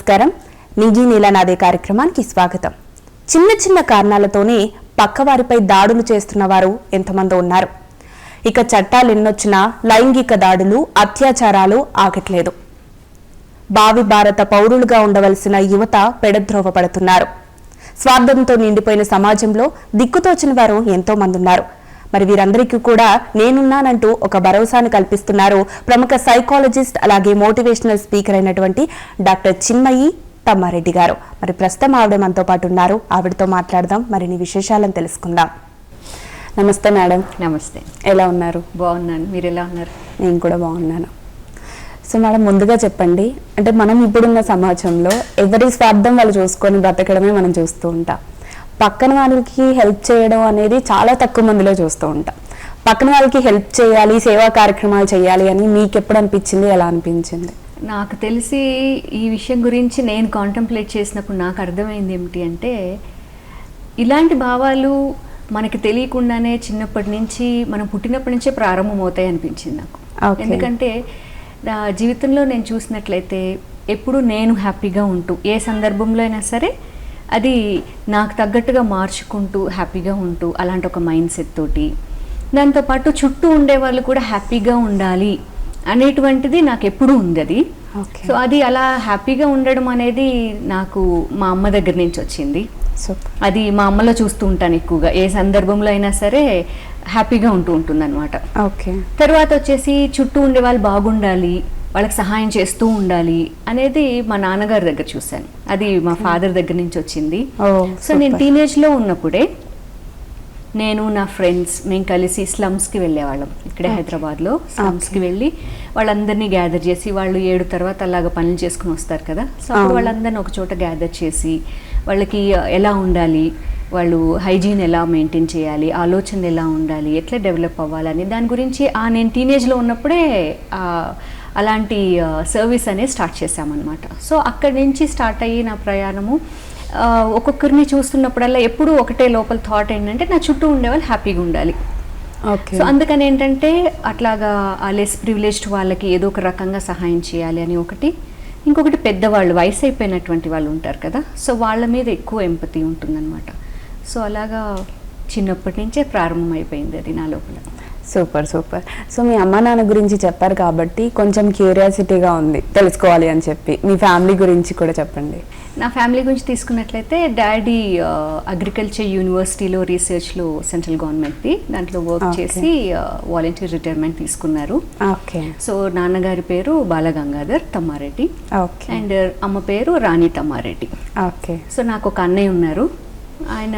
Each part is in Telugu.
నమస్కారం. నిజీ నీలనాదే కార్యక్రమానికి స్వాగతం. చిన్న చిన్న కారణాలతోనే పక్కవారిపై దాడులు చేస్తున్న వారు ఎంతమంది ఉన్నారు. ఇక చట్టాలు ఎన్నొచ్చినా లైంగిక దాడులు, అత్యాచారాలు ఆగట్లేదు. భావి భారత పౌరులుగా ఉండవలసిన యువత పెడద్రోవ పడుతున్నారు. స్వార్థంతో నిండిపోయిన సమాజంలో దిక్కుతోచిన వారు ఎంతో మంది ఉన్నారు. మరి వీరందరికీ కూడా నేనున్నానంటూ ఒక భరోసాను కల్పిస్తున్నారు ప్రముఖ సైకాలజిస్ట్ అలాగే మోటివేషనల్ స్పీకర్ అయినటువంటి డాక్టర్ చిన్మయి తమ్మారెడ్డి గారు. మరి ప్రస్తుతం ఆవిడ మనతో పాటు ఉన్నారు. ఆవిడతో మాట్లాడదాం, మరిన్ని విశేషాలను తెలుసుకుందాం. నమస్తే మేడం. నమస్తే. ఎలా ఉన్నారు? బాగున్నాను. మీరు ఎలా ఉన్నారు? నేను కూడా బాగున్నాను. సో మేడం, ముందుగా చెప్పండి, అంటే మనం ఇప్పుడున్న సమాజంలో ఎవరి స్వార్థం వాళ్ళు చూసుకొని బ్రతకడమే మనం చూస్తూ ఉంటాం. పక్కన వాళ్ళకి హెల్ప్ చేయడం అనేది చాలా తక్కువ మందిలో చూస్తూ ఉంటాం. పక్కన వాళ్ళకి హెల్ప్ చేయాలి, సేవా కార్యక్రమాలు చేయాలి అని మీకు ఎప్పుడు అనిపించింది, ఎలా అనిపించింది? నాకు తెలిసి ఈ విషయం గురించి నేను కాంటెంప్లేట్ చేసినప్పుడు నాకు అర్థమైంది ఏమిటి అంటే, ఇలాంటి భావాలు మనకి తెలియకుండానే చిన్నప్పటి నుంచి, మనం పుట్టినప్పటి నుంచే ప్రారంభమవుతాయి అనిపించింది నాకు. ఎందుకంటే నా జీవితంలో నేను చూసినట్లయితే ఎప్పుడు నేను హ్యాపీగా ఉంటూ, ఏ సందర్భంలో అయినా సరే అది నాకు తగ్గట్టుగా మార్చుకుంటూ హ్యాపీగా ఉంటూ, అలాంటి ఒక మైండ్ సెట్ తోటి, దాంతోపాటు చుట్టూ ఉండే వాళ్ళు కూడా హ్యాపీగా ఉండాలి అనేటువంటిది నాకు ఎప్పుడూ ఉంది అది. సో అది అలా హ్యాపీగా ఉండడం అనేది నాకు మా అమ్మ దగ్గర నుంచి వచ్చింది. అది మా అమ్మలో చూస్తూ ఉంటాను ఎక్కువగా, ఏ సందర్భంలో అయినా సరే హ్యాపీగా ఉంటుంది అనమాట. తర్వాత వచ్చేసి చుట్టూ ఉండే వాళ్ళు బాగుండాలి, వాళ్ళకి సహాయం చేస్తూ ఉండాలి అనేది మా నాన్నగారి దగ్గర చూశాను. అది మా ఫాదర్ దగ్గర నుంచి వచ్చింది. సో నేను టీనేజ్లో ఉన్నప్పుడే నేను నా ఫ్రెండ్స్ మేము కలిసి స్లమ్స్కి వెళ్ళేవాళ్ళం. ఇక్కడే హైదరాబాద్లో స్లమ్స్కి వెళ్ళి వాళ్ళందరినీ గ్యాదర్ చేసి, వాళ్ళు 7 తర్వాత అలాగ పనులు చేసుకుని వస్తారు కదా, సో అప్పుడు వాళ్ళందరినీ ఒక చోట గ్యాదర్ చేసి వాళ్ళకి ఎలా ఉండాలి, వాళ్ళు హైజీన్ ఎలా మెయింటైన్ చేయాలి, ఆలోచనలు ఎలా ఉండాలి, ఎట్లా డెవలప్ అవ్వాలని దాని గురించి నేను టీనేజ్లో ఉన్నప్పుడే అలాంటి సర్వీస్ అనేది స్టార్ట్ చేశామన్నమాట. సో అక్కడి నుంచి స్టార్ట్ అయ్యి నా ప్రయాణము ఒక్కొక్కరిని చూస్తున్నప్పుడల్లా ఎప్పుడూ ఒకటే లోపల థాట్ ఏంటంటే, నా చుట్టూ ఉండేవాళ్ళు హ్యాపీగా ఉండాలి. సో అందుకని ఏంటంటే అట్లాగా ఆ లెస్ ప్రివిలేజ్డ్ వాళ్ళకి ఏదో ఒక రకంగా సహాయం చేయాలి అని ఒకటి, ఇంకొకటి పెద్దవాళ్ళు వయసు అయిపోయినటువంటి వాళ్ళు ఉంటారు కదా, సో వాళ్ళ మీద ఎక్కువ ఎంపతి ఉంటుందన్నమాట. సో అలాగా చిన్నప్పటి నుంచే ప్రారంభం అయిపోయింది అది నా లోపల. Super super. సో మీ అమ్మ నాన్న గురించి చెప్పారు కాబట్టి కొంచెం క్యూరియాసిటీగా ఉంది తెలుసుకోవాలి అని చెప్పి, మీ ఫ్యామిలీ గురించి కూడా చెప్పండి. నా ఫ్యామిలీ గురించి తీసుకున్నట్లయితే, డాడీ అగ్రికల్చర్ యూనివర్సిటీలో రీసెర్చ్లో సెంట్రల్ గవర్నమెంట్ది దాంట్లో వర్క్ చేసి వాలంటీర్ రిటైర్మెంట్ తీసుకున్నారు. సో నాన్నగారి పేరు బాలగంగాధర్ తమ్మారెడ్డి అండ్ అమ్మ పేరు రాణి తమ్మారెడ్డి. సో నాకు ఒక అన్నయ్య ఉన్నారు, ఆయన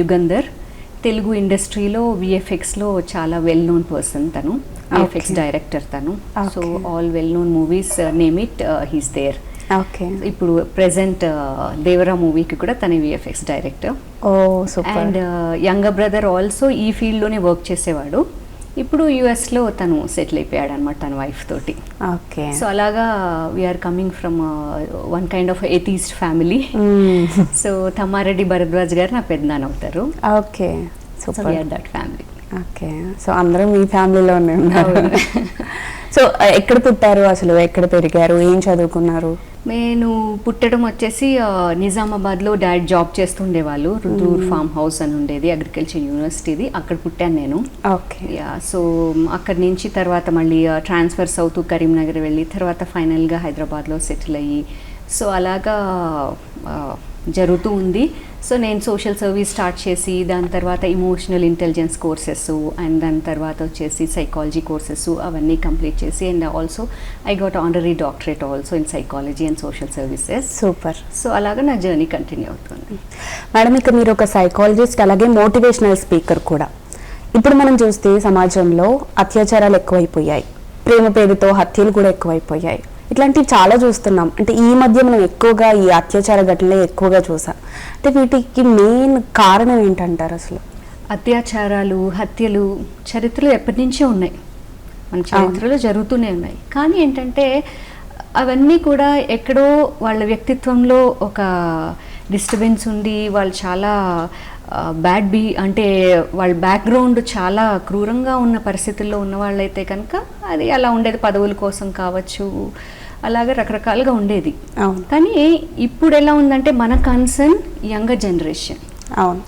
యుగంధర్. తెలుగు ఇండస్ట్రీలో విఎఫ్ఎక్స్లో చాలా వెల్ నోన్ పర్సన్ తను, విఎఫ్ఎక్స్ డైరెక్టర్ తను. So all well known movies name it he's there. ఇప్పుడు ప్రెసెంట్ దేవరా మూవీకి కూడా తన VFX director. And younger brother also ఈ ఫీల్డ్లోనే వర్క్ చేసేవాడు. ఇప్పుడు యుఎస్లో తను సెటిల్ అయిపోయాడు అనమాట తన వైఫ్ తోటి. సో అలాగా we are coming from one kind of atheist family. So Tammareddy Bharadwaj garu నా పెద్దనాన్న అవుతారు. That family. సో అందరూ మీ ఫ్యామిలీలోనే ఉన్నారు. సో ఎక్కడ పుట్టారు, అసలు ఎక్కడ పెరిగారు, ఏం చదువుకున్నారు? నేను పుట్టడం వచ్చేసి నిజామాబాద్లో డాడీ జాబ్ చేస్తుండేవాళ్ళు. రుద్రూర్ ఫామ్ హౌస్ అని ఉండేది, అగ్రికల్చర్ యూనివర్సిటీది, అక్కడ పుట్టాను నేను. సో అక్కడి నుంచి తర్వాత మళ్ళీ ట్రాన్స్ఫర్స్ అవుతూ కరీంనగర్ వెళ్ళి తర్వాత ఫైనల్గా హైదరాబాద్లో సెటిల్ అయ్యి, సో అలాగా జరుగుతూ ఉంది. సో నేను సోషల్ సర్వీస్ స్టార్ట్ చేసి దాని తర్వాత ఇమోషనల్ ఇంటెలిజెన్స్ కోర్సెస్ అండ్ దాని తర్వాత వచ్చేసి సైకాలజీ కోర్సెస్ అవన్నీ కంప్లీట్ చేసి, and also I got honorary doctorate also in psychology and social services. Super. So అలాగా నా జర్నీ కంటిన్యూ అవుతుంది. మేడం, ఇక మీరు ఒక సైకాలజిస్ట్ అలాగే మోటివేషనల్ స్పీకర్ కూడా. ఇప్పుడు మనం చూస్తే సమాజంలో అత్యాచారాలు ఎక్కువైపోయాయి, ప్రేమ పేరుతో హత్యలు కూడా ఎక్కువైపోయాయి. ఇట్లాంటివి చాలా చూస్తున్నాం. అంటే ఈ మధ్య మనం ఎక్కువగా ఈ అత్యాచార ఘటనలే ఎక్కువగా చూసాం. అంటే వీటికి మెయిన్ కారణం ఏంటంటారు? అసలు అత్యాచారాలు, హత్యలు చరిత్రలో ఎప్పటి నుంచే ఉన్నాయి, మన చరిత్రలో జరుగుతూనే ఉన్నాయి. కానీ ఏంటంటే అవన్నీ కూడా ఎక్కడో వాళ్ళ వ్యక్తిత్వంలో ఒక డిస్టర్బెన్స్ ఉండి, వాళ్ళు చాలా అంటే వాళ్ళ బ్యాక్గ్రౌండ్ చాలా క్రూరంగా ఉన్న పరిస్థితుల్లో ఉన్న వాళ్ళైతే కనుక అది అలా ఉండేది. పదవుల కోసం కావచ్చు, అలాగే రకరకాలుగా ఉండేది. అవును. కానీ ఇప్పుడు ఎలా ఉందంటే మన కన్సర్న్ యంగర్ జనరేషన్, అవును,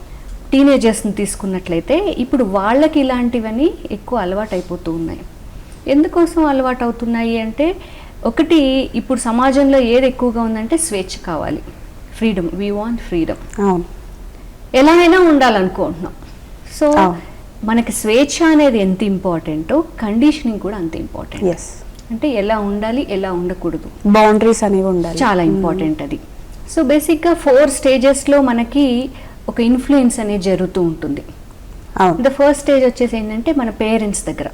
టీనేజర్స్ని తీసుకున్నట్లయితే ఇప్పుడు వాళ్ళకి ఇలాంటివన్నీ ఎక్కువ అలవాటు అయిపోతూ ఉన్నాయి. ఎందుకోసం అలవాటు అవుతున్నాయి అంటే, ఒకటి ఇప్పుడు సమాజంలో ఏది ఎక్కువగా ఉందంటే స్వేచ్ఛ కావాలి, ఫ్రీడమ్, వీ వాంట్ ఫ్రీడమ్, అవును, ఎలా అయినా ఉండాలనుకుంటున్నాం. సో అవును. మనకి స్వేచ్ఛ అనేది ఎంత ఇంపార్టెంటో కండిషనింగ్ కూడా అంత ఇంపార్టెంట్. ఎస్, అంటే ఎలా ఉండాలి, ఎలా ఉండకూడదు, బౌండరీస్ అనేవి ఉండాలి, చాలా ఇంపార్టెంట్ అది. సో బేసిక్గా 4 స్టేజెస్లో మనకి ఒక ఇన్ఫ్లుయెన్స్ అనేది జరుగుతూ ఉంటుంది. అవును, ద ఫస్ట్ స్టేజ్ వచ్చేసి ఏంటంటే మన పేరెంట్స్ దగ్గర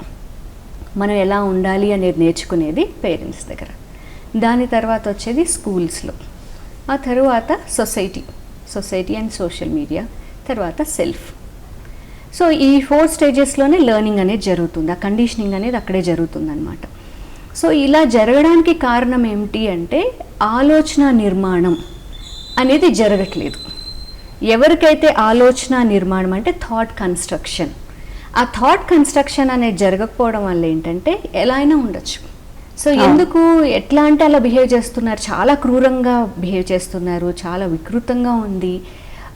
మనం ఎలా ఉండాలి అనేది నేర్చుకునేది పేరెంట్స్ దగ్గర. దాని తర్వాత వచ్చేది స్కూల్స్లో, ఆ తర్వాత సొసైటీ అండ్ సోషల్ మీడియా, తర్వాత సెల్ఫ్. సో ఈ 4 స్టేజెస్లోనే లెర్నింగ్ అనేది జరుగుతుంది, ఆ కండిషనింగ్ అనేది అక్కడే జరుగుతుంది అనమాట. సో ఇలా జరగడానికి కారణం ఏమిటి అంటే ఆలోచన నిర్మాణం అనేది జరగట్లేదు. ఎవరికైతే ఆలోచన నిర్మాణం అంటే థాట్ కన్స్ట్రక్షన్, ఆ థాట్ కన్స్ట్రక్షన్ అనేది జరగకపోవడం వల్ల ఏంటంటే ఎలా అయినా ఉండొచ్చు. సో ఎందుకు ఎట్లా అంటే అలా బిహేవ్ చేస్తున్నారు, చాలా క్రూరంగా బిహేవ్ చేస్తున్నారు, చాలా వికృతంగా ఉంది,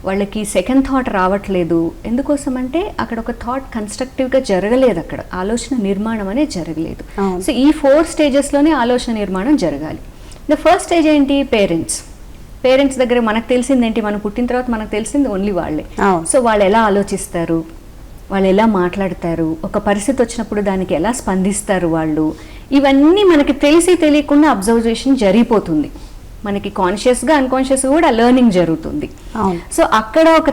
వాళ్ళకి సెకండ్ థాట్ రావట్లేదు. ఎందుకోసం అంటే అక్కడ ఒక థాట్ కన్స్ట్రక్టివ్గా జరగలేదు, అక్కడ ఆలోచన నిర్మాణం అనేది జరగలేదు. సో ఈ 4 స్టేజెస్లోనే ఆలోచన నిర్మాణం జరగాలి. ద ఫస్ట్ స్టేజ్ ఏంటి? పేరెంట్స్ దగ్గర మనకు తెలిసింది ఏంటి? మనం పుట్టిన తర్వాత మనకు తెలిసింది ఓన్లీ వాళ్ళే. సో వాళ్ళు ఎలా ఆలోచిస్తారు, వాళ్ళు ఎలా మాట్లాడతారు, ఒక పరిస్థితి వచ్చినప్పుడు దానికి ఎలా స్పందిస్తారు వాళ్ళు, ఇవన్నీ మనకి తెలియకుండా అబ్జర్వేషన్ జరిగిపోతుంది. మనకి కాన్షియస్గా అన్కాన్షియస్గా కూడా లెర్నింగ్ జరుగుతుంది. సో అక్కడ ఒక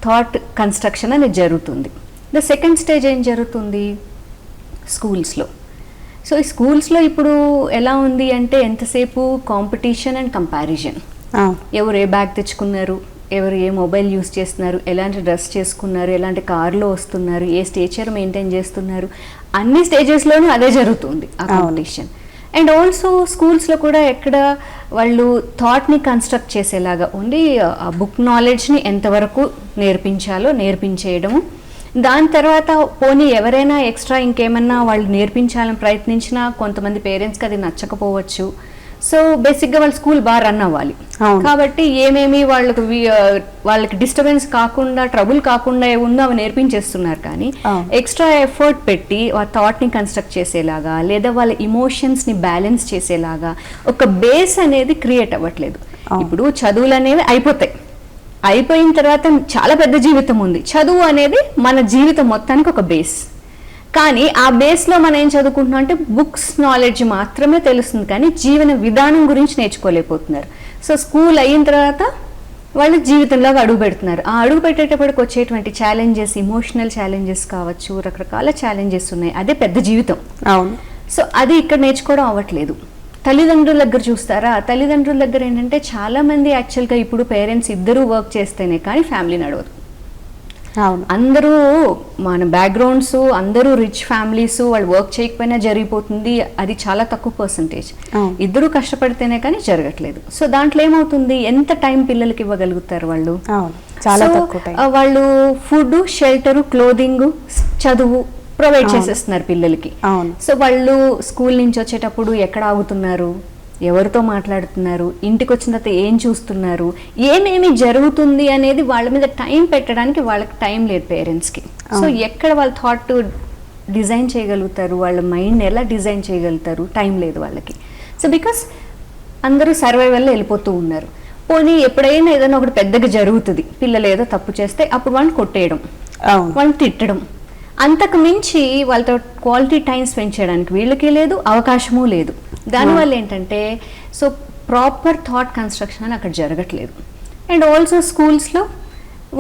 థాట్ కన్స్ట్రక్షన్ అనేది జరుగుతుంది. ద సెకండ్ స్టేజ్ ఏం జరుగుతుంది? స్కూల్స్లో. సో ఈ స్కూల్స్లో ఇప్పుడు ఎలా ఉంది అంటే ఎంతసేపు కాంపిటీషన్ అండ్ కంపారిజన్. ఎవరు ఏ బ్యాగ్ తెచ్చుకున్నారు, ఎవరు ఏ మొబైల్ యూస్ చేస్తున్నారు, ఎలాంటి డ్రెస్ చేసుకున్నారు, ఎలాంటి కార్లో వస్తున్నారు, ఏ స్టేచర్ మెయింటైన్ చేస్తున్నారు, అన్ని స్టేజెస్లోనూ అదే జరుగుతుంది ఆ కాంపిటీషన్. అండ్ ఆల్సో స్కూల్స్లో కూడా ఎక్కడ వాళ్ళు థాట్ని కన్స్ట్రక్ట్ చేసేలాగా ఓన్లీ ఆ బుక్ నాలెడ్జ్ని ఎంతవరకు నేర్పించాలో నేర్పించేయడము. దాని తర్వాత పోనీ ఎవరైనా ఎక్స్ట్రా ఇంకేమన్నా వాళ్ళు నేర్పించాలని ప్రయత్నించినా కొంతమంది పేరెంట్స్కి అది నచ్చకపోవచ్చు. సో బేసిక్గా వాళ్ళు స్కూల్ బాగా రన్ అవ్వాలి కాబట్టి ఏమేమి వాళ్ళకి డిస్టర్బెన్స్ కాకుండా, ట్రబుల్ కాకుండా ఉందో అవి నేర్పించేస్తున్నారు. కానీ ఎక్స్ట్రా ఎఫర్ట్ పెట్టి ఆ థాట్ని కన్స్ట్రక్ట్ చేసేలాగా లేదా వాళ్ళ ఇమోషన్స్ని బ్యాలెన్స్ చేసేలాగా ఒక బేస్ అనేది క్రియేట్ అవ్వట్లేదు. ఇప్పుడు చదువులు అనేవి అయిపోయిన తర్వాత చాలా పెద్ద జీవితం ఉంది. చదువు అనేది మన జీవితం మొత్తానికి ఒక బేస్. కానీ ఆ బేస్లో మనం ఏం చదువుకుంటున్నాం అంటే బుక్స్ నాలెడ్జ్ మాత్రమే తెలుస్తుంది, కానీ జీవన విధానం గురించి నేర్చుకోలేకపోతున్నారు. సో స్కూల్ అయిన తర్వాత వాళ్ళు జీవితంలోకి అడుగు పెడుతున్నారు. ఆ అడుగు పెట్టేటప్పటికి వచ్చేటువంటి ఛాలెంజెస్, ఇమోషనల్ ఛాలెంజెస్ కావచ్చు, రకరకాల ఛాలెంజెస్ ఉన్నాయి. అదే పెద్ద జీవితం. అవును. సో అది ఇక్కడ నేర్చుకోవడం అవ్వట్లేదు. తల్లిదండ్రుల దగ్గర చూస్తారా, తల్లిదండ్రుల దగ్గర ఏంటంటే చాలామంది యాక్చువల్గా ఇప్పుడు పేరెంట్స్ ఇద్దరూ వర్క్ చేస్తేనే కానీ ఫ్యామిలీ నడవదు. అందరూ మన బ్యాక్గ్రౌండ్స్, అందరూ రిచ్ ఫ్యామిలీస్, వాళ్ళు వర్క్ చేయకపోయినా జరిగిపోతుంది, అది చాలా తక్కువ పర్సంటేజ్. ఇద్దరూ కష్టపడితేనే కానీ జరగట్లేదు. సో దాంట్లో ఏమవుతుంది, ఎంత టైం పిల్లలకి ఇవ్వగలుగుతారు వాళ్ళు? వాళ్ళు ఫుడ్, షెల్టర్, క్లోదింగ్, చదువు ప్రొవైడ్ చేసేస్తున్నారు పిల్లలకి. సో వాళ్ళు స్కూల్ నుంచి వచ్చేటప్పుడు ఎక్కడ ఆగుతున్నారు, ఎవరితో మాట్లాడుతున్నారు, ఇంటికి వచ్చిన తర్వాత ఏం చూస్తున్నారు, ఏమేమి జరుగుతుంది అనేది వాళ్ళ మీద టైం పెట్టడానికి వాళ్ళకి టైం లేదు పేరెంట్స్కి. సో ఎక్కడ వాళ్ళ థాట్ డిజైన్ చేయగలుగుతారు, వాళ్ళ మైండ్ ఎలా డిజైన్ చేయగలుగుతారు, టైం లేదు వాళ్ళకి. సో బికాస్ అందరూ సర్వైవల్లో వెళ్ళిపోతూ ఉన్నారు. పోనీ ఎప్పుడైనా ఏదైనా ఒకటి పెద్దగా జరుగుతుంది, పిల్లలు ఏదో తప్పు చేస్తే అప్పుడు వాళ్ళని కొట్టేయడం, వాళ్ళని తిట్టడం, అంతకు మించి వాళ్ళతో క్వాలిటీ టైం స్పెండ్ చేయడానికి వీళ్ళకి లేదు, అవకాశమూ లేదు. దానివల్ల ఏంటంటే సో ప్రాపర్ థాట్ కన్స్ట్రక్షన్ అని అక్కడ జరగట్లేదు. అండ్ ఆల్సో స్కూల్స్లో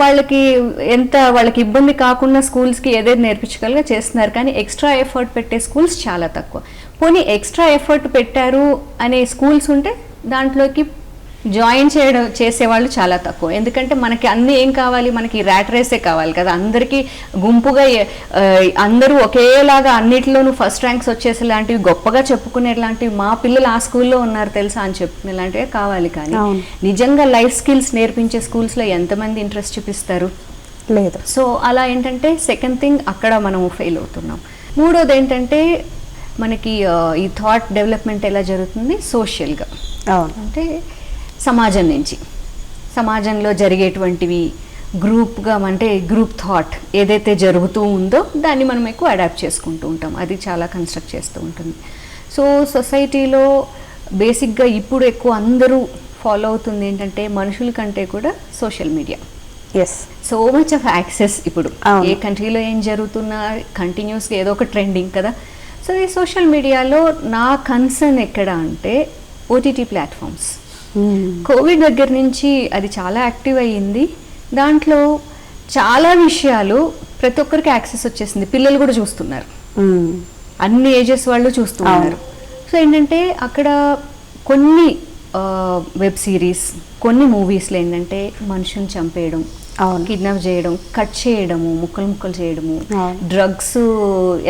వాళ్ళకి ఇబ్బంది కాకుండా స్కూల్స్కి ఏదైతే నేర్పించగలిగా చేస్తున్నారు, కానీ ఎక్స్ట్రా ఎఫర్ట్ పెట్టే స్కూల్స్ చాలా తక్కువ. పోనీ ఎక్స్ట్రా ఎఫర్ట్ పెట్టారు అనే స్కూల్స్ ఉంటే దాంట్లోకి జాయిన్ చేసేవాళ్ళు చాలా తక్కువ. ఎందుకంటే మనకి అన్నీ ఏం కావాలి, మనకి ర్యాట్ రేసే కావాలి కదా, అందరికీ గుంపుగా అందరూ ఒకేలాగా అన్నిటిలోనూ ఫస్ట్ ర్యాంక్స్ వచ్చేసేలాంటివి, గొప్పగా చెప్పుకునేలాంటివి, మా పిల్లలు ఆ స్కూల్లో ఉన్నారు తెలుసా అని చెప్పుకునేలాంటివే కావాలి. కానీ నిజంగా లైఫ్ స్కిల్స్ నేర్పించే స్కూల్స్లో ఎంతమంది ఇంట్రెస్ట్ చూపిస్తారు? లేదు. సో అలా ఏంటంటే సెకండ్ థింగ్ అక్కడ మనం ఫెయిల్ అవుతున్నాం. మూడోది ఏంటంటే మనకి ఈ థాట్ డెవలప్మెంట్ ఎలా జరుగుతుంది సోషల్గా, అవును. అంటే సమాజంలో జరిగేటువంటివి గ్రూప్గా, అంటే గ్రూప్ థాట్ ఏదైతే జరుగుతూ ఉందో దాన్ని మనం ఎక్కువ అడాప్ట్ చేసుకుంటూ ఉంటాం, అది చాలా కన్స్ట్రక్ట్ చేస్తూ ఉంటుంది. సో సొసైటీలో బేసిక్గా ఇప్పుడు ఎక్కువ అందరూ ఫాలో అవుతుంది ఏంటంటే మనుషుల కంటే కూడా social media. Yes, so much of access ఇప్పుడు ఏ కంట్రీలో ఏం జరుగుతున్నా కంటిన్యూస్గా ఏదో ఒక ట్రెండింగ్ కదా. సో ఈ సోషల్ మీడియాలో నా కన్సర్న్ ఎక్కడ అంటే ఓటీటీ ప్లాట్ఫామ్స్. కోవిడ్ దగ్గర నుంచి అది చాలా యాక్టివ్ అయ్యింది. దాంట్లో చాలా విషయాలు ప్రతి ఒక్కరికి యాక్సెస్ వచ్చేసింది, పిల్లలు కూడా చూస్తున్నారు, అన్ని ఏజెస్ వాళ్ళు చూస్తున్నారు. సో ఏంటంటే అక్కడ కొన్ని వెబ్ సిరీస్, కొన్ని మూవీస్లో ఏంటంటే మనుషుని చంపేయడం, కిడ్నాప్ చేయడం, కట్ చేయడము, ముక్కలు చేయడము, డ్రగ్స్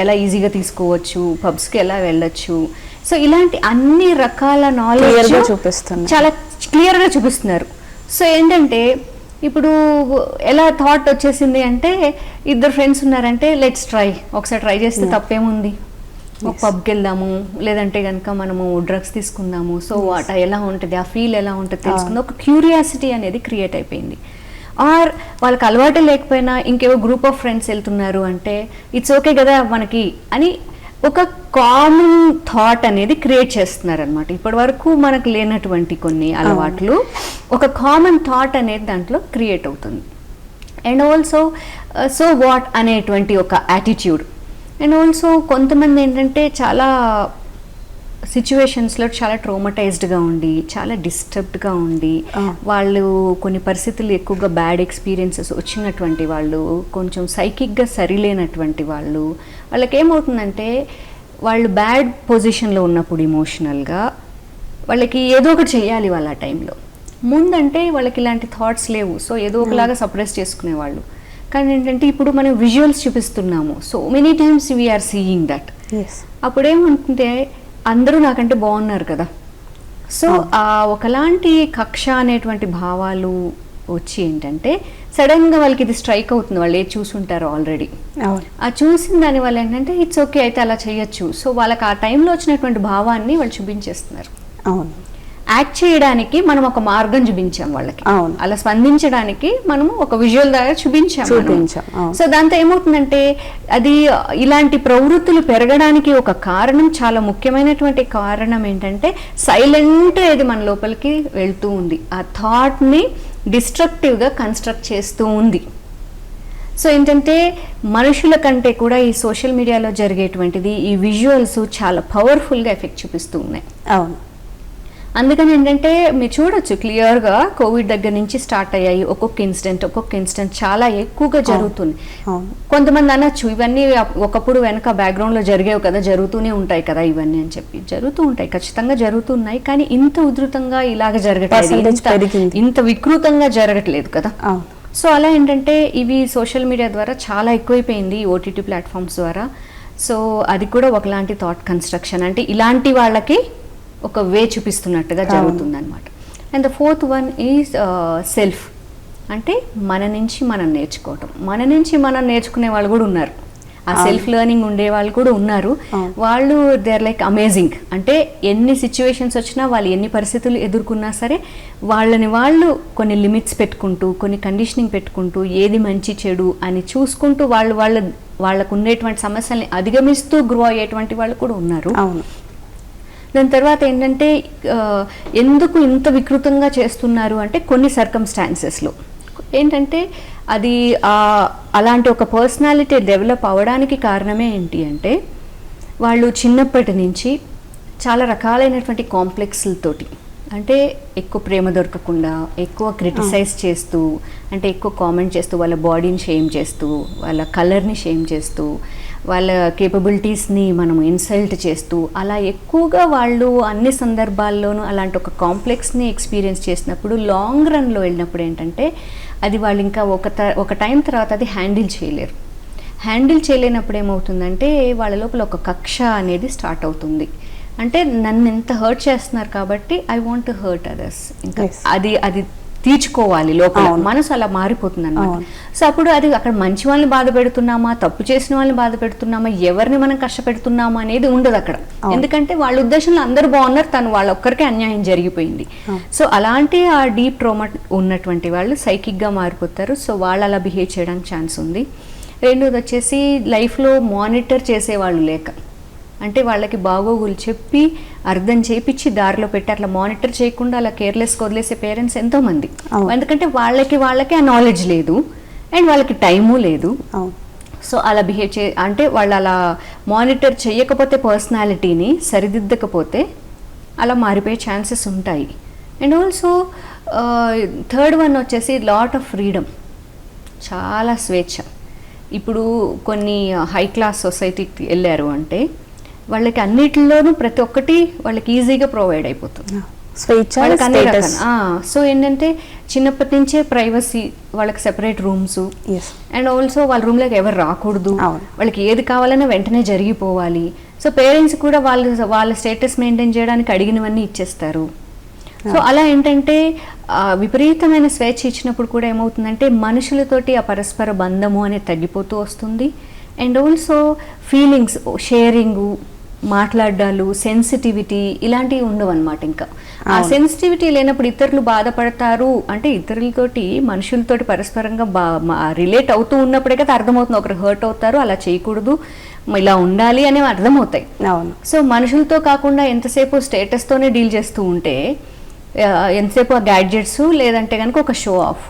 ఎలా ఈజీగా తీసుకోవచ్చు, పబ్స్కి ఎలా వెళ్ళొచ్చు, సో ఇలాంటి అన్ని రకాల నాలెడ్జ్ చూపిస్తున్నారు, చాలా క్లియర్గా చూపిస్తున్నారు. సో ఏంటంటే ఇప్పుడు ఎలా థాట్ వచ్చేసింది అంటే ఇద్దరు ఫ్రెండ్స్ ఉన్నారంటే లెట్స్ ట్రై, ఒకసారి ట్రై చేస్తే తప్పేముంది, ఒక పబ్కి వెళ్దాము, లేదంటే కనుక మనము డ్రగ్స్ తీసుకుందాము, సో వాట్ ఎలా ఉంటుంది, ఆ ఫీల్ ఎలా ఉంటుంది తెలుసుకుందాం, ఒక క్యూరియాసిటీ అనేది క్రియేట్ అయిపోయింది. ఆర్ వాళ్ళకి అలవాటు లేకపోయినా ఇంకేవో గ్రూప్ ఆఫ్ ఫ్రెండ్స్ వెళ్తున్నారు అంటే ఇట్స్ ఓకే కదా మనకి అని ఒక కామన్ థాట్ అనేది క్రియేట్ చేస్తున్నారు అనమాట. ఇప్పటి వరకు మనకు లేనటువంటి కొన్ని అలవాట్లు ఒక కామన్ థాట్ అనేది దాంట్లో క్రియేట్ అవుతుంది. అండ్ ఆల్సో సో వాట్ అనేటువంటి ఒక యాటిట్యూడ్. అండ్ ఆల్సో కొంతమంది ఏంటంటే చాలా సిచ్యువేషన్స్లో చాలా ట్రోమటైజ్డ్గా ఉండి, చాలా డిస్టర్బ్డ్గా ఉండి, వాళ్ళు కొన్ని పరిస్థితులు ఎక్కువగా బ్యాడ్ ఎక్స్పీరియన్సెస్ వచ్చినటువంటి వాళ్ళు, కొంచెం సైకిక్గా సరిలేనటువంటి వాళ్ళు, వాళ్ళకి ఏమవుతుందంటే వాళ్ళు బ్యాడ్ పొజిషన్లో ఉన్నప్పుడు ఎమోషనల్గా వాళ్ళకి ఏదో ఒకటి చేయాలి వాళ్ళ టైంలో. ముందంటే వాళ్ళకి ఇలాంటి థాట్స్ లేవు, సో ఏదో ఒకలాగా సప్రెస్ చేసుకునేవాళ్ళు. కానీ ఏంటంటే ఇప్పుడు మనం విజువల్స్ చూపిస్తున్నాము, so many times we are seeing that. అప్పుడేమంటే అందరూ నాకంటే బాగున్నారు కదా, సో ఒకలాంటి కక్ష అనేటువంటి భావాలు వచ్చి ఏంటంటే సడన్గా వాళ్ళకి ఇది స్ట్రైక్ అవుతుంది, వాళ్ళు ఏది చూసుంటారో ఆల్రెడీ. ఆ చూసిన దాని వల్ల ఏంటంటే ఇట్స్ ఓకే అయితే అలా చేయొచ్చు, సో వాళ్ళకి ఆ టైంలో వచ్చినటువంటి భావాన్ని వాళ్ళు చూపించేస్తున్నారు. అవును, యాక్ట్ చేయడానికి మనం ఒక మార్గం చూపించాం వాళ్ళకి, అలా స్పందించడానికి మనము ఒక విజువల్ ద్వారా చూపించాం. సో దాంతో ఏమవుతుందంటే అది ఇలాంటి ప్రవృత్తులు పెరగడానికి ఒక కారణం, చాలా ముఖ్యమైనటువంటి కారణం ఏంటంటే సైలెంట్ ఇది మన లోపలికి వెళ్తూ ఉంది, ఆ థాట్ని డిస్ట్రక్టివ్గా కన్స్ట్రక్ట్ చేస్తూ ఉంది. సో ఏంటంటే మనుషుల కంటే కూడా ఈ సోషల్ మీడియాలో జరిగేటువంటిది ఈ విజువల్స్ చాలా పవర్ఫుల్గా ఎఫెక్ట్ చూపిస్తూ ఉన్నాయి. అవును, అందుకని ఏంటంటే మీరు చూడొచ్చు క్లియర్గా కోవిడ్ దగ్గర నుంచి స్టార్ట్ అయ్యాయి ఒక్కొక్క ఇన్సిడెంట్ చాలా ఎక్కువగా జరుగుతుంది. కొంతమంది అనొచ్చు ఇవన్నీ ఒకప్పుడు వెనక బ్యాక్గ్రౌండ్లో జరిగేవి కదా, జరుగుతూనే ఉంటాయి కదా ఇవన్నీ అని చెప్పి. జరుగుతూ ఉంటాయి, ఖచ్చితంగా జరుగుతున్నాయి, కానీ ఇంత ఉధృతంగా ఇలాగ జరగట్లేదు, ఇంత వికృతంగా జరగట్లేదు కదా. సో అలా ఏంటంటే ఇవి సోషల్ మీడియా ద్వారా చాలా ఎక్కువైపోయింది, ఓటీటీ ప్లాట్ఫామ్స్ ద్వారా. సో అది కూడా ఒకలాంటి థాట్ కన్స్ట్రక్షన్, అంటే ఇలాంటి వాళ్ళకి ఒక వే చూపిస్తున్నట్టుగా జరుగుతుంది అనమాట. And the fourth one is self, అంటే మన నుంచి మనం నేర్చుకోవటం. మన నుంచి మనం నేర్చుకునే వాళ్ళు కూడా ఉన్నారు, ఆ సెల్ఫ్ లెర్నింగ్ ఉండే వాళ్ళు కూడా ఉన్నారు. వాళ్ళు దే ఆర్ లైక్ అమేజింగ్, అంటే ఎన్ని సిచ్యువేషన్స్ వచ్చినా వాళ్ళు ఎన్ని పరిస్థితులు ఎదుర్కొన్నా సరే వాళ్ళని వాళ్ళు కొన్ని లిమిట్స్ పెట్టుకుంటూ, కొన్ని కండిషనింగ్ పెట్టుకుంటూ, ఏది మంచి చెడు అని చూసుకుంటూ వాళ్ళకు ఉండేటువంటి సమస్యల్ని అధిగమిస్తూ గ్రో అయ్యేటువంటి వాళ్ళు కూడా ఉన్నారు. దాని తర్వాత ఏంటంటే ఎందుకు ఇంత వికృతంగా చేస్తున్నారు అంటే కొన్ని సర్కమ్స్టాన్సెస్లో ఏంటంటే అది అలాంటి ఒక పర్సనాలిటీ డెవలప్ అవ్వడానికి కారణమే ఏంటి అంటే వాళ్ళు చిన్నప్పటి నుంచి చాలా రకాలైనటువంటి కాంప్లెక్స్లతోటి, అంటే ఎక్కువ ప్రేమ దొరకకుండా, ఎక్కువ క్రిటిసైజ్ చేస్తూ, అంటే ఎక్కువ కామెంట్ చేస్తూ, వాళ్ళ బాడీని షేమ్ చేస్తూ, వాళ్ళ కలర్ని షేమ్ చేస్తూ, వాళ్ళ కేపబిలిటీస్ని మనం ఇన్సల్ట్ చేస్తూ, అలా ఎక్కువగా వాళ్ళు అన్ని సందర్భాల్లోనూ అలాంటి ఒక కాంప్లెక్స్ని ఎక్స్పీరియన్స్ చేసినప్పుడు లాంగ్ రన్లో వెళ్ళినప్పుడు ఏంటంటే అది వాళ్ళు ఇంకా ఒక టైం తర్వాత అది హ్యాండిల్ చేయలేనప్పుడు ఏమవుతుందంటే వాళ్ళ లోపల ఒక కక్ష అనేది స్టార్ట్ అవుతుంది. అంటే నన్ను ఎంత హర్ట్ చేస్తున్నారు కాబట్టి I want to hurt others, ఇంకా అది తీర్చుకోవాలి లోపల, మనసు అలా మారిపోతుంది అన్నమాట. సో అప్పుడు అది అక్కడ మంచి వాళ్ళని బాధ పెడుతున్నామా, తప్పు చేసిన వాళ్ళని బాధ పెడుతున్నామా, ఎవరిని మనం కష్టపెడుతున్నామా అనేది ఉండదు అక్కడ. ఎందుకంటే వాళ్ళ ఉద్దేశంలో అందరూ బాగున్నారు, తను వాళ్ళ ఒక్కరికే అన్యాయం జరిగిపోయింది. సో అలాంటి ఆ డీప్ ట్రోమా ఉన్నటువంటి వాళ్ళు సైకిక్గా మారిపోతారు. సో వాళ్ళు అలా బిహేవ్ చేయడానికి ఛాన్స్ ఉంది. రెండోది వచ్చేసి లైఫ్లో మానిటర్ చేసేవాళ్ళు లేక, అంటే వాళ్ళకి బాగోగులు చెప్పి అర్థం చేపించి దారిలో పెట్టి అట్లా మానిటర్ చేయకుండా అలా కేర్లెస్గా వదిలేసే పేరెంట్స్ ఎంతోమంది. ఎందుకంటే వాళ్ళకి ఆ నాలెడ్జ్ లేదు అండ్ వాళ్ళకి టైము లేదు. సో అలా బిహేవ్ అంటే వాళ్ళు అలా మానిటర్ చేయకపోతే, పర్సనాలిటీని సరిదిద్దకపోతే అలా మారిపోయే ఛాన్సెస్ ఉంటాయి. అండ్ ఆల్సో థర్డ్ వన్ వచ్చేసి లాట్ ఆఫ్ ఫ్రీడమ్, చాలా స్వేచ్ఛ. ఇప్పుడు కొన్ని హై క్లాస్ సొసైటీకి వెళ్ళారు అంటే వాళ్ళకి అన్నిటిలోనూ ప్రతి ఒక్కటి వాళ్ళకి ఈజీగా ప్రొవైడ్ అయిపోతుంది. వాళ్ళకి అన్ని రకాల సో ఏంటంటే చిన్నప్పటి నుంచే ప్రైవసీ, వాళ్ళకి సెపరేట్ రూమ్స్, అండ్ ఆల్సో వాళ్ళ రూమ్లోకి ఎవరు రాకూడదు, వాళ్ళకి ఏది కావాలన్నా వెంటనే జరిగిపోవాలి. సో పేరెంట్స్ కూడా వాళ్ళ స్టేటస్ మెయింటైన్ చేయడానికి అడిగినవన్నీ ఇచ్చేస్తారు. సో అలా ఏంటంటే విపరీతమైన స్వేచ్ఛ ఇచ్చినప్పుడు కూడా ఏమవుతుందంటే మనుషులతోటి ఆ పరస్పర బంధము అనేది తగ్గిపోతూ వస్తుంది. అండ్ ఆల్సో ఫీలింగ్స్, షేరింగు, మాట్లాడాలు, సెన్సిటివిటీ ఇలాంటివి ఉండవు అనమాట. ఇంకా ఆ సెన్సిటివిటీ లేనప్పుడు ఇతరులు బాధపడతారు అంటే ఇతరులతోటి మనుషులతోటి పరస్పరంగా రిలేట్ అవుతూ ఉన్నప్పుడే కదా అర్థమవుతుంది ఒకరు హర్ట్ అవుతారు, అలా చేయకూడదు, ఇలా ఉండాలి అనేవి అర్థమవుతాయి. సో మనుషులతో కాకుండా ఎంతసేపు స్టేటస్తోనే డీల్ చేస్తూ ఉంటే, ఎంతసేపు ఆ గ్యాడ్జెట్స్ లేదంటే కనుక ఒక షో ఆఫ్,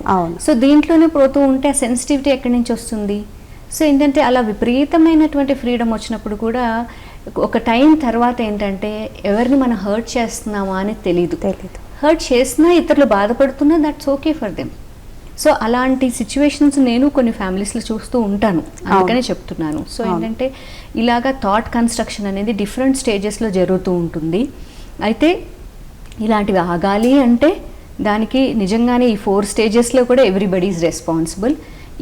సో దీంట్లోనే పోతూ ఉంటే ఆ సెన్సిటివిటీ ఎక్కడి నుంచి వస్తుంది? సో ఏంటంటే అలా విపరీతమైనటువంటి ఫ్రీడమ్ వచ్చినప్పుడు కూడా ఒక టైం తర్వాత ఏంటంటే ఎవరిని మనం హర్ట్ చేస్తున్నామా అని తెలీదు. హర్ట్ చేసినా ఇతరులు బాధపడుతున్నా that's okay for them. So అలాంటి సిచ్యువేషన్స్ నేను కొన్ని ఫ్యామిలీస్లో చూస్తూ ఉంటాను, అందుకనే చెప్తున్నాను. సో ఏంటంటే ఇలాగా థాట్ కన్స్ట్రక్షన్ అనేది డిఫరెంట్ స్టేజెస్లో జరుగుతూ ఉంటుంది. అయితే ఇలాంటివి ఆగాలి అంటే దానికి నిజంగానే ఈ 4 స్టేజెస్లో కూడా ఎవ్రీబడీ ఈజ్ రెస్పాన్సిబుల్.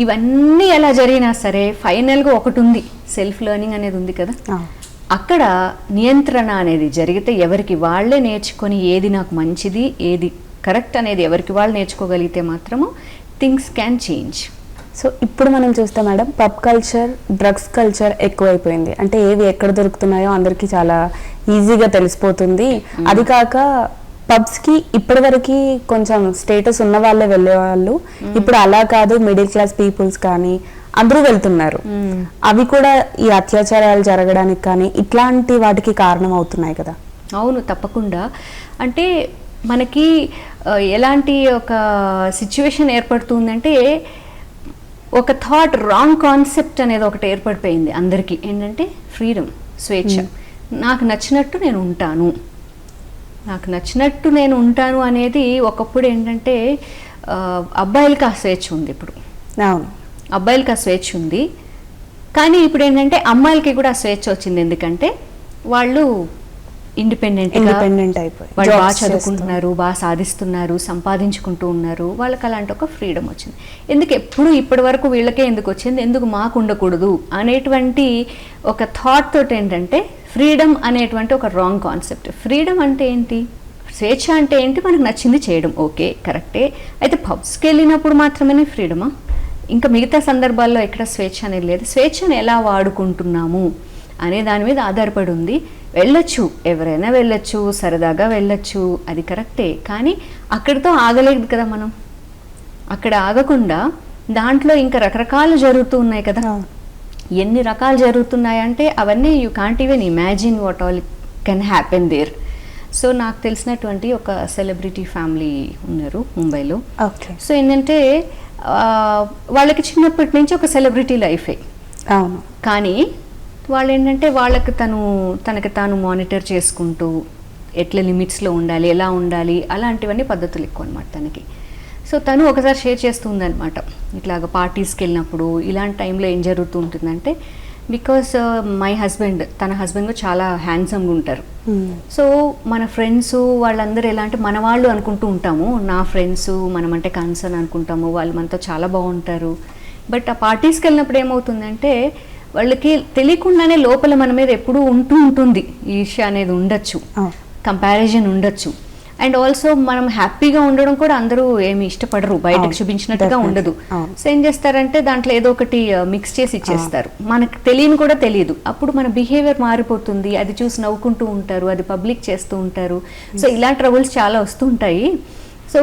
ఇవన్నీ ఎలా జరిగినా సరే ఫైనల్గా ఒకటి ఉంది, సెల్ఫ్ లెర్నింగ్ అనేది ఉంది కదా, అక్కడ నియంత్రణ అనేది జరిగితే ఎవరికి వాళ్ళే నేర్చుకొని ఏది నాకు మంచిది, ఏది కరెక్ట్ అనేది ఎవరికి వాళ్ళు నేర్చుకోగలిగితే మాత్రము థింగ్స్ క్యాన్ చేంజ్. సో ఇప్పుడు మనం చూస్తే madam pub culture, drugs culture ఎక్కువైపోయింది. అంటే ఏవి ఎక్కడ దొరుకుతున్నాయో అందరికీ చాలా ఈజీగా తెలిసిపోతుంది. అది కాక పబ్స్కి ఇప్పటివరకు కొంచెం స్టేటస్ ఉన్న వాళ్ళే వెళ్ళేవాళ్ళు, ఇప్పుడు అలా కాదు, మిడిల్ క్లాస్ పీపుల్స్ కానీ అందరూ వెళ్తున్నారు. అవి కూడా ఈ అత్యాచారాలు జరగడానికి కానీ ఇట్లాంటి వాటికి కారణం అవుతున్నాయి కదా. అవును, తప్పకుండా. అంటే మనకి ఎలాంటి ఒక సిచ్యువేషన్ ఏర్పడుతుందంటే ఒక థాట్, రాంగ్ కాన్సెప్ట్ అనేది ఒకటి ఏర్పడిపోయింది అందరికీ. ఏంటంటే ఫ్రీడమ్, స్వేచ్ఛ, నాకు నచ్చినట్టు నేను ఉంటాను, నాకు నచ్చినట్టు నేను ఉంటాను అనేది ఒకప్పుడు ఏంటంటే అబ్బాయిలకి ఆ స్వేచ్ఛ ఉంది. ఇప్పుడు అబ్బాయిలకి ఆ స్వేచ్ఛ ఉంది, కానీ ఇప్పుడు ఏంటంటే అమ్మాయిలకి కూడా ఆ స్వేచ్ఛ వచ్చింది. ఎందుకంటే వాళ్ళు ఇండిపెండెంట్ అయిపోయి వాళ్ళు బాగా చదువుకుంటున్నారు, బాగా సాధిస్తున్నారు, సంపాదించుకుంటూ ఉన్నారు, వాళ్ళకి అలాంటి ఒక ఫ్రీడమ్ వచ్చింది. ఎందుకు ఎప్పుడు ఇప్పటి వరకు వీళ్ళకే ఎందుకు వచ్చింది, ఎందుకు మాకు ఉండకూడదు అనేటువంటి ఒక థాట్ తోటి ఏంటంటే ఫ్రీడమ్ అనేటువంటి ఒక రాంగ్ కాన్సెప్ట్. ఫ్రీడమ్ అంటే ఏంటి, స్వేచ్ఛ అంటే ఏంటి, మనకు నచ్చింది చేయడం, ఓకే కరెక్టే. అయితే పబ్స్కి వెళ్ళినప్పుడు మాత్రమే ఫ్రీడమా? ఇంకా మిగతా సందర్భాల్లో ఎక్కడ స్వేచ్ఛ అనేది లేదు. స్వేచ్ఛను ఎలా వాడుకుంటున్నాము అనే దాని మీద ఆధారపడి ఉంది. వెళ్ళొచ్చు, ఎవరైనా వెళ్ళొచ్చు, సరదాగా వెళ్ళొచ్చు, అది కరెక్టే. కానీ అక్కడితో ఆగలేదు కదా మనం. అక్కడ ఆగకుండా దాంట్లో ఇంకా రకరకాలు జరుగుతూ ఉన్నాయి కదా. ఎన్ని రకాలు జరుగుతున్నాయంటే అవన్నీ you can't even imagine what all can happen there. So నాకు తెలిసినటువంటి ఒక సెలబ్రిటీ ఫ్యామిలీ ఉన్నారు ముంబైలో. సో ఏంటంటే వాళ్ళకి చిన్నప్పటి నుంచి ఒక సెలబ్రిటీ లైఫే. అవును. కానీ వాళ్ళు ఏంటంటే వాళ్ళకి తనకి తాను మానిటర్ చేసుకుంటూ ఎట్లా లిమిట్స్లో ఉండాలి, ఎలా ఉండాలి, అలాంటివన్నీ పద్ధతులు ఎక్కువ అనమాట తనకి. సో తను ఒకసారి షేర్ చేస్తుందనమాట, ఇట్లాగ పార్టీస్కి వెళ్ళినప్పుడు ఇలాంటి టైంలో ఏం జరుగుతూ ఉంటుందంటే, బికాస్ మై హస్బెండ్, తన హస్బెండ్ చాలా హ్యాండ్సమ్గా ఉంటారు. సో మన ఫ్రెండ్స్ వాళ్ళందరూ ఎలా అంటే మన వాళ్ళు అనుకుంటూ ఉంటాము, నా ఫ్రెండ్స్ మనమంటే కన్సర్న్ అనుకుంటాము, వాళ్ళు మనతో చాలా బాగుంటారు. బట్ ఆ పార్టీస్కి వెళ్ళినప్పుడు ఏమవుతుందంటే వాళ్ళకి తెలియకుండానే లోపల మన మీద ఎప్పుడూ ఉంటుంది ఈర్ష్య అనేది ఉండొచ్చు, కంపారిజన్ ఉండొచ్చు. అండ్ ఆల్సో మనం హ్యాపీగా ఉండడం కూడా అందరూ ఏమి ఇష్టపడరు, బయటకు చూపించినట్టుగా ఉండదు. సో ఏం చేస్తారంటే దాంట్లో ఏదో ఒకటి మిక్స్ చేసి ఇచ్చేస్తారు, మనకు తెలియని కూడా తెలియదు. అప్పుడు మన బిహేవియర్ మారిపోతుంది, అది చూసి నవ్వుకుంటూ ఉంటారు, అది పబ్లిక్ చేస్తూ ఉంటారు. సో ఇలా ట్రబుల్స్ చాలా వస్తూ ఉంటాయి. సో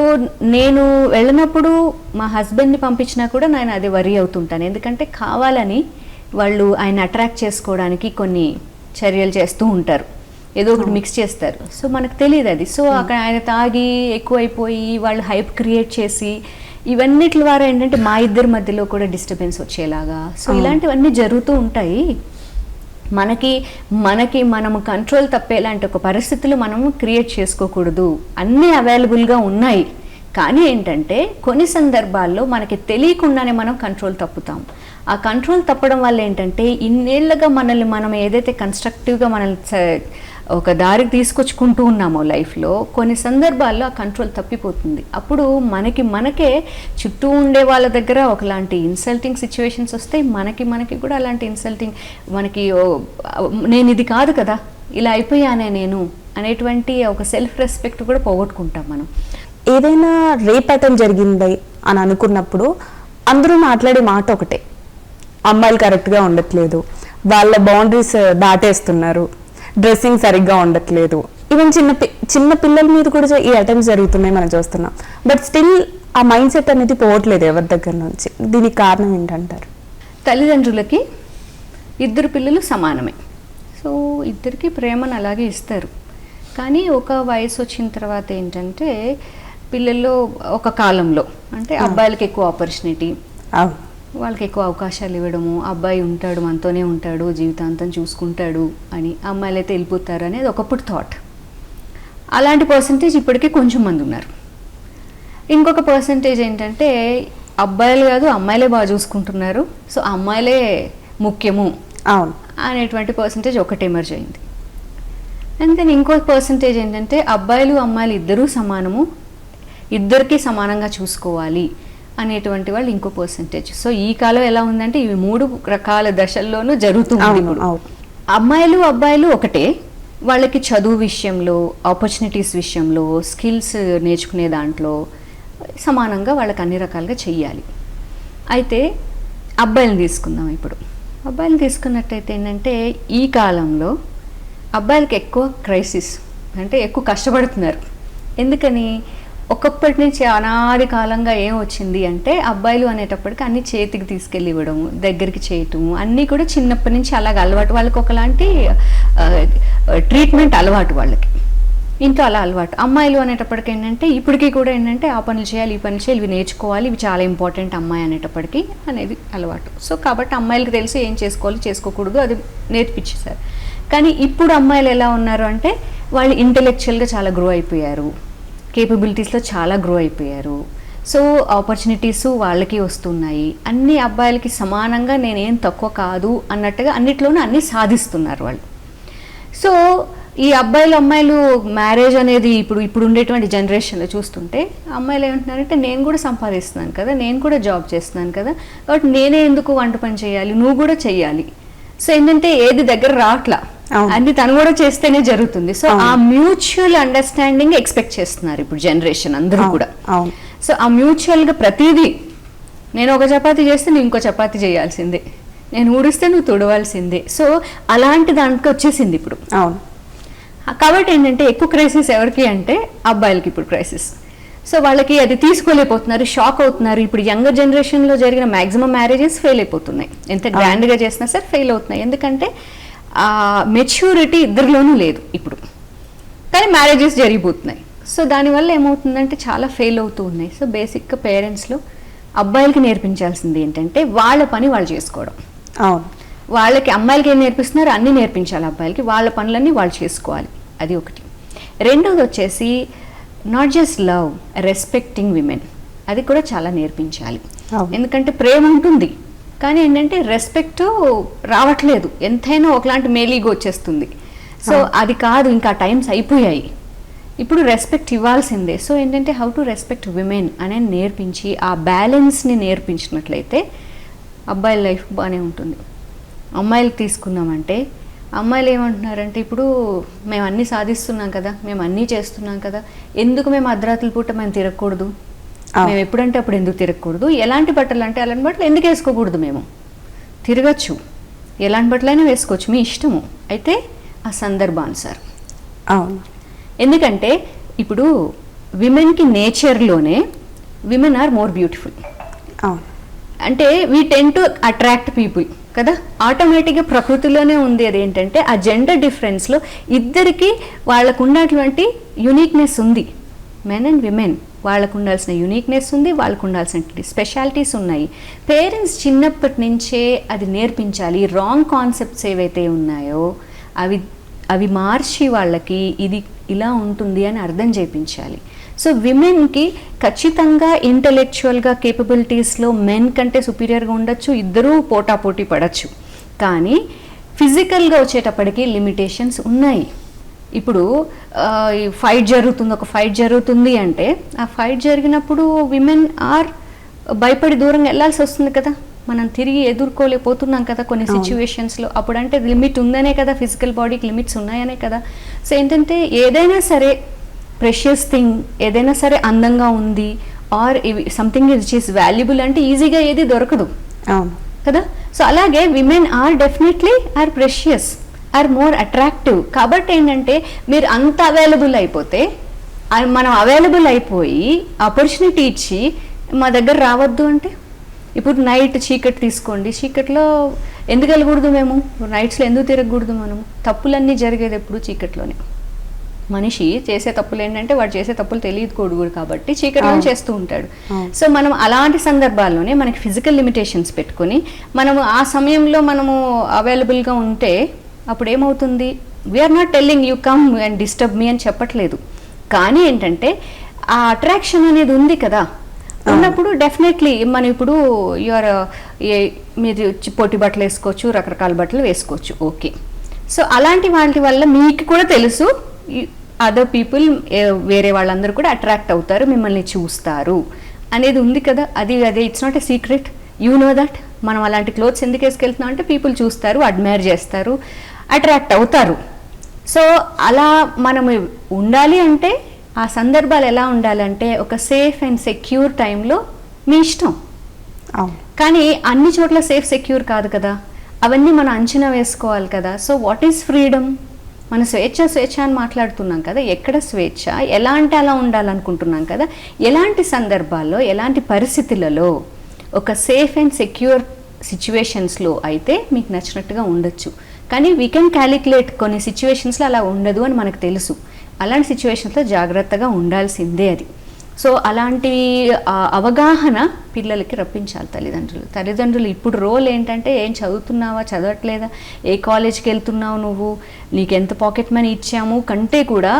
నేను వెళ్ళినప్పుడు మా హస్బెండ్ని పంపించినా కూడా నేను అదే వరీ అవుతుంటాను, ఎందుకంటే కావాలని వాళ్ళు ఆయన అట్రాక్ట్ చేసుకోవడానికి కొన్ని చర్యలు చేస్తూ ఉంటారు, ఏదో ఒకటి మిక్స్ చేస్తారు. సో మనకు తెలియదు అది. సో అక్కడ ఆయన తాగి ఎక్కువైపోయి వాళ్ళు హైప్ క్రియేట్ చేసి ఇవన్నిటి ద్వారా ఏంటంటే మా ఇద్దరి మధ్యలో కూడా డిస్టర్బెన్స్ వచ్చేలాగా, సో ఇలాంటివన్నీ జరుగుతూ ఉంటాయి. మనము కంట్రోల్ తప్పేలాంటి ఒక పరిస్థితులు మనము క్రియేట్ చేసుకోకూడదు. అన్నీ అవైలబుల్గా ఉన్నాయి, కానీ ఏంటంటే కొన్ని సందర్భాల్లో మనకి తెలియకుండానే మనం కంట్రోల్ తప్పుతాం. ఆ కంట్రోల్ తప్పడం వల్ల ఏంటంటే ఇన్నేళ్లుగా మనల్ని మనం ఏదైతే కన్స్ట్రక్టివ్గా మనల్ని ఒక దారికి తీసుకొచ్చుకుంటూ ఉన్నామో లైఫ్లో, కొన్ని సందర్భాల్లో ఆ కంట్రోల్ తప్పిపోతుంది. అప్పుడు మనకే చుట్టూ ఉండే వాళ్ళ దగ్గర ఒకలాంటి ఇన్సల్టింగ్ సిచ్యువేషన్స్ వస్తాయి, మనకి కూడా అలాంటి ఇన్సల్టింగ్ మనకి నేను ఇది కాదు కదా, ఇలా అయిపోయానే నేను అనేటువంటి ఒక సెల్ఫ్ రెస్పెక్ట్ కూడా పోగొట్టుకుంటాం మనం. ఏదైనా రేప్ అటెంప్ట్ జరిగింది అని అనుకున్నప్పుడు అందరూ మాట్లాడే మాట ఒకటే, అమ్మాయిలు కరెక్ట్గా ఉండట్లేదు, వాళ్ళ బౌండరీస్ దాటేస్తున్నారు, డ్రెస్సింగ్ సరిగ్గా ఉండట్లేదు. ఈవెన్ చిన్న పిల్లల మీద కూడా ఈ అటెంప్ట్స్ జరుగుతున్నాయి మనం చూస్తున్నాం. బట్ స్టిల్ ఆ మైండ్ సెట్ అనేది పోవట్లేదు ఎవరి దగ్గర నుంచి. దీనికి కారణం ఏంటంటారు? తల్లిదండ్రులకి ఇద్దరు పిల్లలు సమానమే, సో ఇద్దరికి ప్రేమను అలాగే ఇస్తారు. కానీ ఒక వయసు వచ్చిన తర్వాత ఏంటంటే పిల్లల్లో ఒక కాలంలో అంటే అబ్బాయిలకి ఎక్కువ ఆపర్చునిటీ, వాళ్ళకి ఎక్కువ అవకాశాలు ఇవ్వడము, అబ్బాయి ఉంటాడు మనతోనే ఉంటాడు జీవితాంతం చూసుకుంటాడు అని, అమ్మాయిలు అయితే వెళ్ళిపోతారు అనేది ఒకప్పుడు థాట్. అలాంటి పర్సంటేజ్ ఇప్పటికీ కొంచెం మంది ఉన్నారు. ఇంకొక పర్సంటేజ్ ఏంటంటే అబ్బాయిలు కాదు అమ్మాయిలే బాగా చూసుకుంటున్నారు, సో అమ్మాయిలే ముఖ్యము అనేటువంటి పర్సంటేజ్ ఒకటి ఎమర్జ్ అయింది. అండ్ దెన్ ఇంకో పర్సంటేజ్ ఏంటంటే అబ్బాయిలు అమ్మాయిలు ఇద్దరూ సమానము, ఇద్దరికీ సమానంగా చూసుకోవాలి అనేటువంటి వాళ్ళు ఇంకో పర్సంటేజ్. సో ఈ కాలం ఎలా ఉందంటే ఇవి 3 రకాల దశల్లోనూ జరుగుతుంది. అమ్మాయిలు అబ్బాయిలు ఒకటే, వాళ్ళకి చదువు విషయంలో, ఆపర్చునిటీస్ విషయంలో, స్కిల్స్ నేర్చుకునే దాంట్లో సమానంగా వాళ్ళకి అన్ని రకాలుగా చెయ్యాలి. అయితే అబ్బాయిలను తీసుకుందాం. ఇప్పుడు అబ్బాయిలను తీసుకున్నట్టయితే ఏంటంటే ఈ కాలంలో అబ్బాయిలకి ఎక్కువ క్రైసిస్, అంటే ఎక్కువ కష్టపడుతున్నారు. ఎందుకని? ఒకప్పటి నుంచి అనాది కాలంగా ఏం వచ్చింది అంటే అబ్బాయిలు అనేటప్పటికి అన్ని చేతికి తీసుకెళ్ళి ఇవ్వడము, దగ్గరికి చేయటము, అన్నీ కూడా చిన్నప్పటి నుంచి అలాగ అలవాటు. వాళ్ళకి ఒకలాంటి ట్రీట్మెంట్ అలవాటు, వాళ్ళకి ఇంట్లో అలా అలవాటు. అమ్మాయిలు అనేటప్పటికి ఏంటంటే ఇప్పటికీ కూడా ఏంటంటే ఆ పనులు చేయాలి, ఈ పనులు చేయాలి, ఇవి నేర్చుకోవాలి, ఇవి చాలా ఇంపార్టెంట్ అమ్మాయి అనేటప్పటికి అనేది అలవాటు. సో కాబట్టి అమ్మాయిలకి తెలిసి ఏం చేసుకోవాలి చేసుకోకూడదు అది నేర్పించేశారు. కానీ ఇప్పుడు అమ్మాయిలు ఎలా ఉన్నారు అంటే వాళ్ళు ఇంటెలెక్చువల్గా చాలా గ్రో అయిపోయారు, కేపబిలిటీస్లో చాలా గ్రో అయిపోయారు. సో ఆపర్చునిటీస్ వాళ్ళకి వస్తున్నాయి, అన్ని అబ్బాయిలకి సమానంగా నేనేం తక్కువ కాదు అన్నట్టుగా అన్నిట్లోనూ అన్నీ సాధిస్తున్నారు వాళ్ళు. సో ఈ అమ్మాయిలు మ్యారేజ్ అనేది ఇప్పుడు ఉండేటువంటి జనరేషన్లో చూస్తుంటే అమ్మాయిలు ఏమంటున్నారంటే నేను కూడా సంపాదిస్తున్నాను కదా, నేను కూడా జాబ్ చేస్తున్నాను కదా, కాబట్టి నేనే ఎందుకు వంట పని చేయాలి, నువ్వు కూడా చెయ్యాలి. సో ఏంటంటే ఏది దగ్గర రావట్లా, అన్ని తను కూడా చేస్తేనే జరుగుతుంది. సో ఆ మ్యూచువల్ అండర్స్టాండింగ్ ఎక్స్పెక్ట్ చేస్తున్నారు ఇప్పుడు జనరేషన్ అందరూ కూడా. సో ఆ మ్యూచువల్గా ప్రతిదీ నేను ఒక చపాతీ చేస్తే నువ్వు ఇంకో చపాతీ చేయాల్సిందే, నేను ఊడిస్తే నువ్వు తుడవాల్సిందే. సో అలాంటి దానికి వచ్చేసింది ఇప్పుడు. కాబట్టి ఏంటంటే ఎక్కువ క్రైసిస్ ఎవరికి అంటే అబ్బాయిలకి ఇప్పుడు క్రైసిస్. సో వాళ్ళకి అది తీసుకోలేకపోతున్నారు, షాక్ అవుతున్నారు. ఇప్పుడు యంగర్ జనరేషన్లో జరిగిన మ్యాక్సిమం మ్యారేజెస్ ఫెయిల్ అయిపోతున్నాయి, ఎంత గ్రాండ్గా చేసినా సరే ఫెయిల్ అవుతున్నాయి. ఎందుకంటే ఆ మెచ్యూరిటీ ఇద్దరిలోనూ లేదు ఇప్పుడు, కానీ మ్యారేజెస్ జరిగిపోతున్నాయి. సో దానివల్ల ఏమవుతుందంటే చాలా ఫెయిల్ అవుతూ ఉన్నాయి. సో బేసిక్గా పేరెంట్స్లో అబ్బాయిలకి నేర్పించాల్సింది ఏంటంటే వాళ్ళ పని వాళ్ళు చేసుకోవడం. వాళ్ళకి అమ్మాయిలకి ఏం నేర్పిస్తున్నారు అన్నీ నేర్పించాలి, అబ్బాయిలకి వాళ్ళ పనులన్నీ వాళ్ళు చేసుకోవాలి, అది ఒకటి. రెండోది వచ్చేసి not just love, respecting women, అది కూడా చాలా నేర్పించాలి. ఎందుకంటే ప్రేమ ఉంటుంది కానీ ఏంటంటే రెస్పెక్ట్ రావట్లేదు, ఎంతైనా ఒకలాంటి మేలీగా వచ్చేస్తుంది. సో అది కాదు, ఇంకా టైమ్స్ అయిపోయాయి, ఇప్పుడు రెస్పెక్ట్ ఇవ్వాల్సిందే. సో ఏంటంటే హౌ టు రెస్పెక్ట్ విమెన్ అనేది నేర్పించి ఆ బ్యాలెన్స్ని నేర్పించినట్లయితే అబ్బాయిల లైఫ్ బాగానే ఉంటుంది. అమ్మాయిలు తీసుకున్నామంటే అమ్మాయిలు ఏమంటున్నారంటే ఇప్పుడు మేము అన్నీ సాధిస్తున్నాం కదా, మేము అన్నీ చేస్తున్నాం కదా, ఎందుకు మేము అర్ధరాత్రుల పూట మేము తిరగకూడదు, మేము ఎప్పుడంటే అప్పుడు ఎందుకు తిరగకూడదు, ఎలాంటి బట్టలు అంటే అలాంటి బట్టలు ఎందుకు వేసుకోకూడదు, మేము తిరగచ్చు, ఎలాంటి బట్టలైనా వేసుకోవచ్చు, మీ ఇష్టము, అయితే ఆ సందర్భానుసారం. అవును. ఎందుకంటే ఇప్పుడు విమెన్కి నేచర్లోనే విమెన్ ఆర్ మోర్ బ్యూటిఫుల్. అవును. అంటే we tend to attract people కదా, ఆటోమేటిక్గా ప్రకృతిలోనే ఉంది. అదేంటంటే ఆ జెండర్ డిఫరెన్స్లో ఇద్దరికి వాళ్ళకు ఉన్నటువంటి యునిక్నెస్ ఉంది. మెన్ అండ్ విమెన్ వాళ్ళకు ఉండాల్సిన యునిక్నెస్ ఉంది, వాళ్ళకు ఉండాల్సిన స్పెషాలిటీస్ ఉన్నాయి. పేరెంట్స్ చిన్నప్పటి నుంచే అది నేర్పించాలి. రాంగ్ కాన్సెప్ట్స్ ఏవైతే ఉన్నాయో అవి మార్చి వాళ్ళకి ఇది ఇలా ఉంటుంది అని అర్థం చేయించాలి. సో విమెన్కి ఖచ్చితంగా ఇంటలెక్చువల్గా కేపబిలిటీస్లో మెన్ కంటే సుపీరియర్గా ఉండొచ్చు, ఇద్దరూ పోటాపోటీ పడచ్చు. కానీ ఫిజికల్గా వచ్చేటప్పటికి లిమిటేషన్స్ ఉన్నాయి. ఇప్పుడు ఒక ఫైట్ జరుగుతుంది అంటే ఆ ఫైట్ జరిగినప్పుడు విమెన్ ఆర్ భయపడి దూరంగా వెళ్ళాల్సి వస్తుంది కదా, మనం తిరిగి ఎదుర్కోలేకపోతున్నాం కదా కొన్ని సిచ్యువేషన్స్లో. అప్పుడంటే లిమిట్ ఉందనే కదా, ఫిజికల్ బాడీకి లిమిట్స్ ఉన్నాయనే కదా. సో ఏంటంటే ఏదైనా సరే ప్రెషియస్ థింగ్, ఏదైనా సరే అందంగా ఉంది or something which is valuable అంటే ఈజీగా ఏది దొరకదు కదా. సో అలాగే women are definitely are precious, or more attractive. కాబట్టి ఏంటంటే మీరు అంత అవైలబుల్ అయిపోతే, మనం అవైలబుల్ అయిపోయి ఆపర్చునిటీ ఇచ్చి మా దగ్గర రావద్దు అంటే, ఇప్పుడు నైట్ చీకటి తీసుకోండి, చీకట్లో ఎందుకు వెళ్ళకూడదు, మేము నైట్స్లో ఎందుకు తిరగకూడదు, మనము తప్పులన్నీ జరిగేది ఎప్పుడు చీకట్లోనే. మనిషి చేసే తప్పులు ఏంటంటే వాడు చేసే తప్పులు తెలియకూడదు కాబట్టి చీకట్లో చేస్తూ ఉంటాడు. సో మనం అలాంటి సందర్భాల్లోనే మనకి ఫిజికల్ లిమిటేషన్స్ పెట్టుకొని మనము ఆ సమయంలో మనము అవైలబుల్గా ఉంటే అప్పుడు ఏమవుతుంది, we are not telling you come and disturb me అని చెప్పట్లేదు. కానీ ఏంటంటే ఆ అట్రాక్షన్ అనేది ఉంది కదా, ఉన్నప్పుడు డెఫినెట్లీ మనం ఇప్పుడు మీరు పొట్టి బట్టలు వేసుకోవచ్చు, రకరకాల బట్టలు వేసుకోవచ్చు, ఓకే. సో అలాంటి వాటి వల్ల మీకు కూడా తెలుసు అదర్ పీపుల్, వేరే వాళ్ళందరూ కూడా అట్రాక్ట్ అవుతారు, మిమ్మల్ని చూస్తారు అనేది ఉంది కదా. అదే it's not a secret, you know that. మనం అలాంటి క్లోత్స్ ఎందుకు వేసుకెళ్తున్నాం అంటే పీపుల్ చూస్తారు, అడ్మైర్ చేస్తారు, అట్రాక్ట్ అవుతారు. సో అలా మనం ఉండాలి అంటే ఆ సందర్భాలు ఎలా ఉండాలంటే ఒక సేఫ్ అండ్ సెక్యూర్ టైంలో మీ ఇష్టం. కానీ అన్ని చోట్ల సేఫ్ సెక్యూర్ కాదు కదా, అవన్నీ మనం అంచనా వేసుకోవాలి కదా. So what is freedom? మన స్వేచ్ఛ అని మాట్లాడుతున్నాం కదా, ఎక్కడ స్వేచ్ఛ, ఎలా అంటే అలా ఉండాలనుకుంటున్నాం కదా. ఎలాంటి సందర్భాల్లో, ఎలాంటి పరిస్థితులలో ఒక సేఫ్ అండ్ సెక్యూర్ సిచ్యువేషన్స్లో అయితే మీకు నచ్చినట్టుగా ఉండొచ్చు. కానీ వీ కెన్ క్యాలిక్యులేట్ కొన్ని సిచ్యువేషన్స్లో అలా ఉండదు అని మనకు తెలుసు. అలాంటి సిచ్యువేషన్స్లో జాగ్రత్తగా ఉండాల్సిందే అది. సో అలాంటి అవగాహన పిల్లలకి రప్పించాలి తల్లిదండ్రులు. ఇప్పుడు రోల్ ఏంటంటే ఏం చదువుతున్నావా, చదవట్లేదా, ఏ కాలేజ్కి వెళ్తున్నావు నువ్వు, నీకు ఎంత పాకెట్ మనీ ఇచ్చాము కంటే కూడా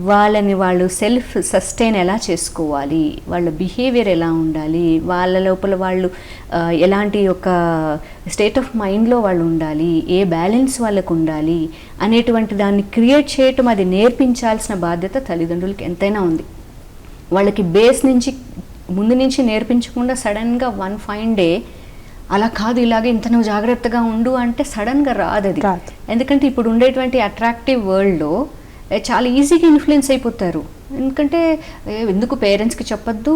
వాళ్ళని వాళ్ళు సెల్ఫ్ సస్టైన్ ఎలా చేసుకోవాలి, వాళ్ళ బిహేవియర్ ఎలా ఉండాలి, వాళ్ళ లోపల వాళ్ళు ఎలాంటి ఒక స్టేట్ ఆఫ్ మైండ్లో వాళ్ళు ఉండాలి, ఏ బ్యాలెన్స్ వాళ్ళకు ఉండాలి అనేటువంటి దాన్ని క్రియేట్ చేయటం, అది నేర్పించాల్సిన బాధ్యత తల్లిదండ్రులకి ఎంతైనా ఉంది. వాళ్ళకి బేస్ నుంచి ముందు నుంచి నేర్పించకుండా సడన్గా వన్ ఫైన్ డే అలా కాదు, ఇలాగే ఇంత నువ్వు జాగ్రత్తగా ఉండు అంటే సడన్గా రాదు అది. ఎందుకంటే ఇప్పుడు ఉండేటువంటి అట్రాక్టివ్ వరల్డ్లో చాలా ఈజీగా ఇన్ఫ్లుయెన్స్ అయిపోతారు. ఎందుకంటే ఎందుకు పేరెంట్స్కి చెప్పొద్దు,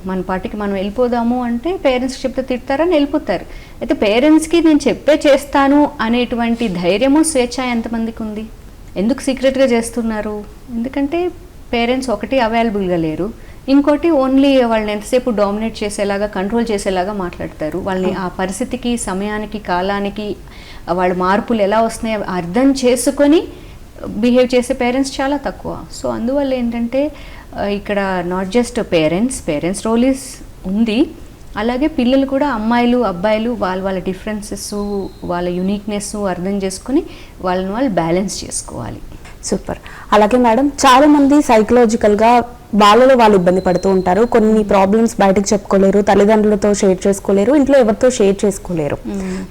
మన పాటికి మనం వెళ్ళిపోదాము అంటే పేరెంట్స్కి చెప్తే తిడతారని వెళ్ళిపోతారు. అయితే పేరెంట్స్కి నేను చెప్పే చేస్తాను అనేటువంటి ధైర్యము, స్వేచ్ఛ ఎంతమందికి ఉంది? ఎందుకు సీక్రెట్గా చేస్తున్నారు? ఎందుకంటే పేరెంట్స్ ఒకటి అవైలబుల్గా లేరు, ఇంకోటి ఓన్లీ వాళ్ళని ఎంతసేపు డామినేట్ చేసేలాగా, కంట్రోల్ చేసేలాగా మాట్లాడతారు. వాళ్ళని ఆ పరిస్థితికి, సమయానికి, కాలానికి వాళ్ళ మార్పులు ఎలా వస్తున్నాయో అర్థం చేసుకొని బిహేవ్ చేసే పేరెంట్స్ చాలా తక్కువ. సో అందువల్ల ఏంటంటే ఇక్కడ not just parents role is ఉంది, అలాగే పిల్లలు కూడా, అమ్మాయిలు అబ్బాయిలు వాళ్ళ డిఫరెన్సెస్, వాళ్ళ యునిక్నెస్ అర్థం చేసుకొని వాళ్ళని వాళ్ళు బ్యాలెన్స్ చేసుకోవాలి. సూపర్. అలాగే మేడం, చాలా మంది సైకలాజికల్గా వాళ్ళలో వాళ్ళు ఇబ్బంది పడుతూ ఉంటారు. కొన్ని ప్రాబ్లమ్స్ బయటకు చెప్పుకోలేరు, తల్లిదండ్రులతో షేర్ చేసుకోలేరు, ఇంట్లో ఎవరితో షేర్ చేసుకోలేరు.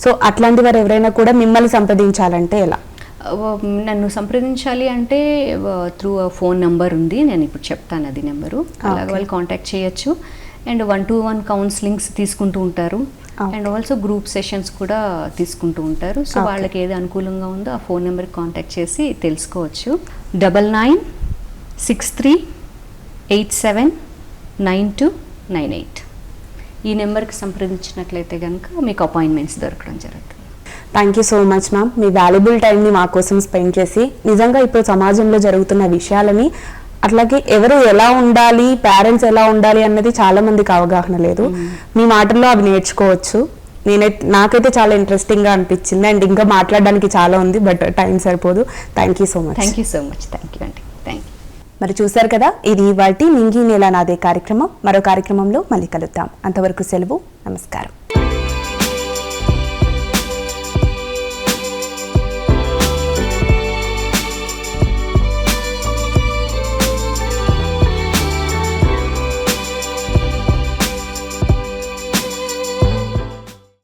సో అట్లాంటి వారు ఎవరైనా కూడా మిమ్మల్ని సంప్రదించాలంటే ఎలా? నన్ను సంప్రదించాలి అంటే త్రూ ఫోన్ నెంబర్ ఉంది, నేను ఇప్పుడు చెప్తాను అది నెంబరు, అలాగే వాళ్ళు కాంటాక్ట్ చేయొచ్చు. అండ్ 1-to-1 కౌన్సిలింగ్స్ తీసుకుంటూ ఉంటారు. Okay. And also group sessions కూడా తీసుకుంటూ ఉంటారు. So Okay. వాళ్ళకి ఏది అనుకూలంగా ఉందో ఆ ఫోన్ నెంబర్కి కాంటాక్ట్ చేసి తెలుసుకోవచ్చు. 9963879298 ఈ నెంబర్కి సంప్రదించినట్లయితే కనుక మీకు అపాయింట్మెంట్స్ దొరకడం జరుగుతుంది. Thank you so much ma'am. Me valuable టైంని మా కోసం స్పెండ్ చేసి నిజంగా ఇప్పుడు సమాజంలో జరుగుతున్న విషయాలని, అట్లాగే ఎవరు ఎలా ఉండాలి, పేరెంట్స్ ఎలా ఉండాలి అన్నది చాలా మందికి అవగాహన లేదు. మీ మాటల్లో అవి నేర్చుకోవచ్చు. నాకైతే చాలా ఇంట్రెస్టింగ్గా అనిపించింది. అండ్ ఇంకా మాట్లాడడానికి చాలా ఉంది, బట్ టైం సరిపోదు. Thank you so much. Thank you so much. Thank you అండి. Thank you. మరి చూశారు కదా, ఇది ఇవాల్టి నింగి నేల నాదే కార్యక్రమం. మరో కార్యక్రమంలో మళ్ళీ కలుద్దాం. అంతవరకు సెలవు. నమస్కారం.